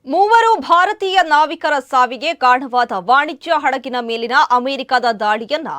ಮೂವರು ಭಾರತೀಯ ನಾವಿಕರ ಸಾವಿಗೆ ಕಾರಣವಾದ ವಾಣಿಜ್ಯ ಹಡಗಿನ ಮೇಲಿನ ಅಮೆರಿಕದ ದಾಳಿಯನ್ನ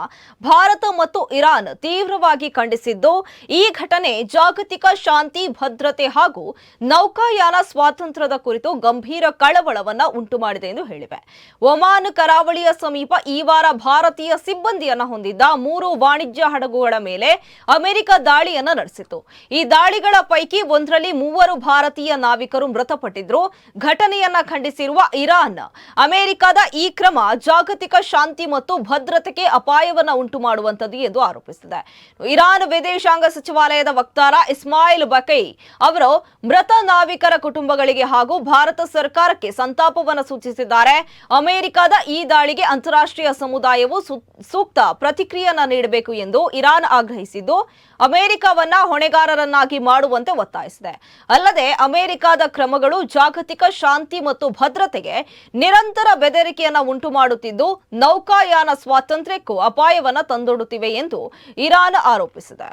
ಭಾರತ ಮತ್ತು ಇರಾನ್ ತೀವ್ರವಾಗಿ ಖಂಡಿಸಿದ್ದು, ಈ ಘಟನೆ ಜಾಗತಿಕ ಶಾಂತಿ, ಭದ್ರತೆ ಹಾಗೂ ನೌಕಾಯಾನ ಸ್ವಾತಂತ್ರ್ಯದ ಕುರಿತು ಗಂಭೀರ ಕಳವಳವನ್ನ ಉಂಟುಮಾಡಿದೆ ಎಂದು ಹೇಳಿವೆ. ಒಮಾನ್ ಕರಾವಳಿಯ ಸಮೀಪ ಈ ವಾರ ಭಾರತೀಯ ಸಿಬ್ಬಂದಿಯನ್ನ ಹೊಂದಿದ್ದ 3 ವಾಣಿಜ್ಯ ಹಡಗುಗಳ ಮೇಲೆ ಅಮೆರಿಕ ದಾಳಿಯನ್ನ ನಡೆಸಿತು. ಈ ದಾಳಿಗಳ ಪೈಕಿ ಒಂದರಲ್ಲಿ 3 ಭಾರತೀಯ ನಾವಿಕರು ಮೃತಪಟ್ಟಿದ್ರು. ಘಟನೆಯನ್ನ ಖಂಡಿಸಿರುವ ಇರಾನ್, ಅಮೆರಿಕದ ಈ ಕ್ರಮ ಜಾಗತಿಕ ಶಾಂತಿ ಮತ್ತು ಭದ್ರತೆಗೆ ಅಪಾಯವನ್ನ ಉಂಟು ಮಾಡುವಂತದ್ದು ಎಂದು ಆರೋಪಿಸಿದೆ. ಇರಾನ್ ವಿದೇಶಾಂಗ ಸಚಿವಾಲಯದ ವಕ್ತಾರ ಇಸ್ಮಾಯಿಲ್ ಬಕೈ ಅವರು ಮೃತ ನಾವಿಕರ ಕುಟುಂಬಗಳಿಗೆ ಹಾಗೂ ಭಾರತ ಸರ್ಕಾರಕ್ಕೆ ಸಂತಾಪವನ್ನು ಸೂಚಿಸಿದ್ದಾರೆ. ಅಮೆರಿಕದ ಈ ದಾಳಿಗೆ ಅಂತಾರಾಷ್ಟ್ರೀಯ ಸಮುದಾಯವು ಸೂಕ್ತ ಪ್ರತಿಕ್ರಿಯೆಯನ್ನ ನೀಡಬೇಕು ಎಂದು ಇರಾನ್ ಆಗ್ರಹಿಸಿದ್ದು, ಅಮೆರಿಕವನ್ನ ಹೊಣೆಗಾರರನ್ನಾಗಿ ಮಾಡುವಂತೆ ಒತ್ತಾಯಿಸಿದೆ. ಅಲ್ಲದೆ ಅಮೆರಿಕದ ಕ್ರಮಗಳು ಜಾಗತಿಕ ಶಾಂತಿ ಮತ್ತು ಭದ್ರತೆಗೆ ನಿರಂತರ ಬೆದರಿಕೆಯನ್ನ ಉಂಟು ಮಾಡುತ್ತಿದ್ದು, ನೌಕಾಯಾನ ಸ್ವಾತಂತ್ರ್ಯಕ್ಕೂ ಅಪಾಯವನ್ನ ತಂದೊಡ್ಡುತ್ತಿವೆ ಎಂದು ಇರಾನ್ ಆರೋಪಿಸಿದೆ.